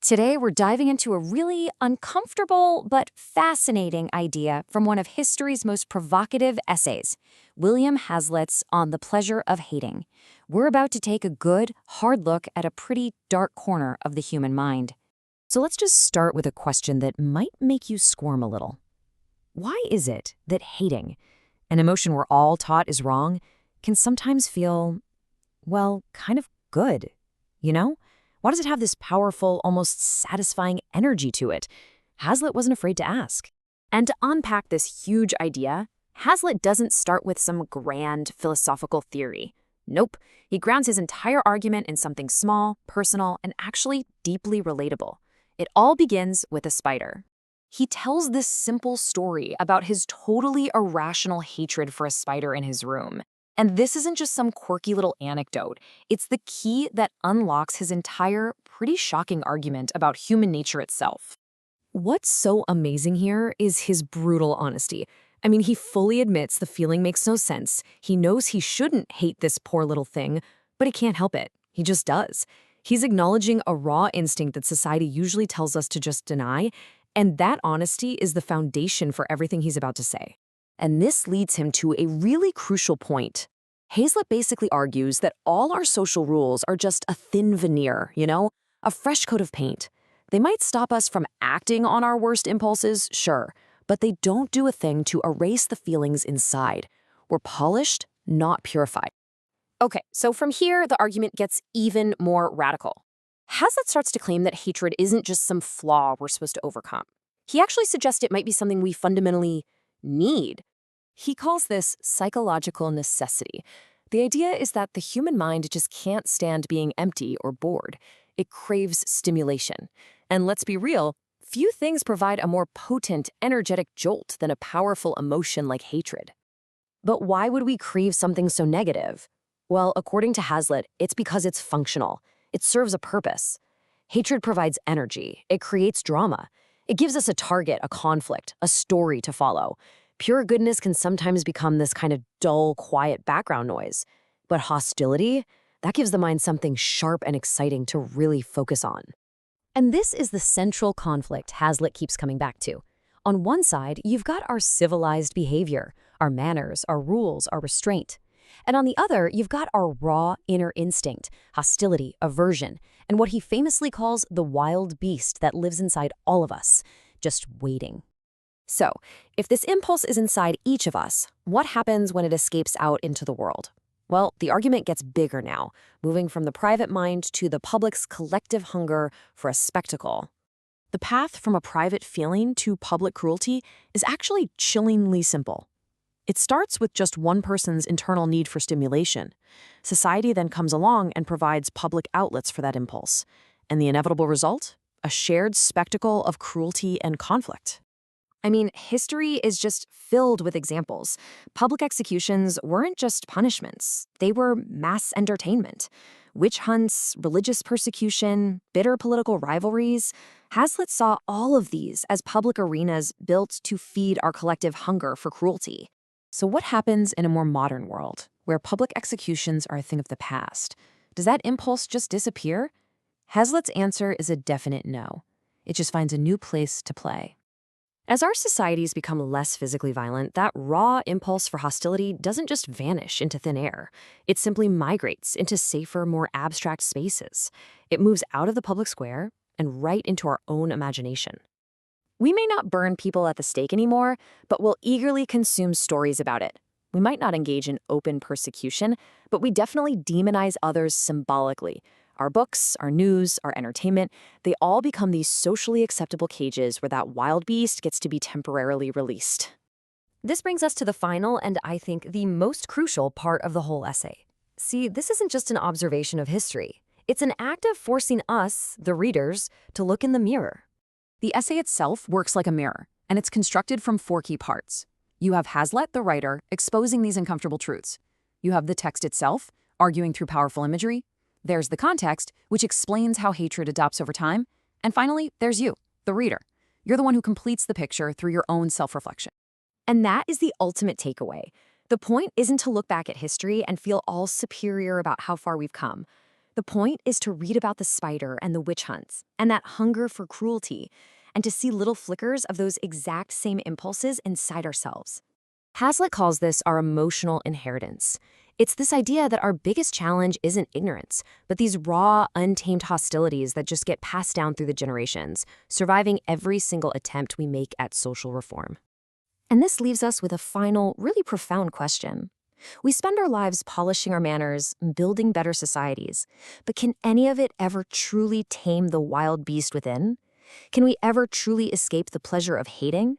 Today, we're diving into a really uncomfortable but fascinating idea from one of history's most provocative essays, William Hazlitt's On the Pleasure of Hating. We're about to take a good, hard look at a pretty dark corner of the human mind. So let's just start with a question that might make you squirm a little. Why is it that hating, an emotion we're all taught is wrong, can sometimes feel, well, kind of good, you know? Why does it have this powerful, almost satisfying energy to it? Hazlitt wasn't afraid to ask. And to unpack this huge idea, Hazlitt doesn't start with some grand philosophical theory. Nope, he grounds his entire argument in something small, personal, and actually deeply relatable. It all begins with a spider. He tells this simple story about his totally irrational hatred for a spider in his room. And this isn't just some quirky little anecdote. It's the key that unlocks his entire, pretty shocking argument about human nature itself. What's so amazing here is his brutal honesty. I mean, he fully admits the feeling makes no sense. He knows he shouldn't hate this poor little thing, but he can't help it. He just does. He's acknowledging a raw instinct that society usually tells us to just deny, and that honesty is the foundation for everything he's about to say. And this leads him to a really crucial point. Hazlitt basically argues that all our social rules are just a thin veneer, a fresh coat of paint. They might stop us from acting on our worst impulses, sure, but they don't do a thing to erase the feelings inside. We're polished, not purified. Okay, so from here, the argument gets even more radical. Hazlitt starts to claim that hatred isn't just some flaw we're supposed to overcome. He actually suggests it might be something we fundamentally need. He calls this psychological necessity. The idea is that the human mind just can't stand being empty or bored. It craves stimulation. And let's be real, few things provide a more potent, energetic jolt than a powerful emotion like hatred. But why would we crave something so negative? Well, according to Hazlitt, it's because it's functional. It serves a purpose. Hatred provides energy. It creates drama. It gives us a target, a conflict, a story to follow. Pure goodness can sometimes become this kind of dull, quiet background noise. But hostility, that gives the mind something sharp and exciting to really focus on. And this is the central conflict Hazlitt keeps coming back to. On one side, you've got our civilized behavior, our manners, our rules, our restraint. And on the other, you've got our raw inner instinct, hostility, aversion, and what he famously calls the wild beast that lives inside all of us, just waiting. So, if this impulse is inside each of us, what happens when it escapes out into the world? Well, the argument gets bigger now, moving from the private mind to the public's collective hunger for a spectacle. The path from a private feeling to public cruelty is actually chillingly simple. It starts with just one person's internal need for stimulation. Society then comes along and provides public outlets for that impulse. And the inevitable result? A shared spectacle of cruelty and conflict. I mean, history is just filled with examples. Public executions weren't just punishments. They were mass entertainment. Witch hunts, religious persecution, bitter political rivalries. Hazlitt saw all of these as public arenas built to feed our collective hunger for cruelty. So what happens in a more modern world, where public executions are a thing of the past? Does that impulse just disappear? Hazlitt's answer is a definite no. It just finds a new place to play. As our societies become less physically violent, that raw impulse for hostility doesn't just vanish into thin air. It simply migrates into safer, more abstract spaces. It moves out of the public square and right into our own imagination. We may not burn people at the stake anymore, but we'll eagerly consume stories about it. We might not engage in open persecution, but we definitely demonize others symbolically. Our books, our news, our entertainment, they all become these socially acceptable cages where that wild beast gets to be temporarily released. This brings us to the final and, I think, the most crucial part of the whole essay. See, this isn't just an observation of history. It's an act of forcing us, the readers, to look in the mirror. The essay itself works like a mirror, and it's constructed from four key parts. You have Hazlitt, the writer, exposing these uncomfortable truths. You have the text itself, arguing through powerful imagery. There's the context, which explains how hatred adopts over time. And finally, there's you, the reader. You're the one who completes the picture through your own self-reflection. And that is the ultimate takeaway. The point isn't to look back at history and feel all superior about how far we've come. The point is to read about the spider and the witch hunts, and that hunger for cruelty, and to see little flickers of those exact same impulses inside ourselves. Hazlitt calls this our emotional inheritance. It's this idea that our biggest challenge isn't ignorance, but these raw, untamed hostilities that just get passed down through the generations, surviving every single attempt we make at social reform. And this leaves us with a final, really profound question. We spend our lives polishing our manners, building better societies, but can any of it ever truly tame the wild beast within? Can we ever truly escape the pleasure of hating?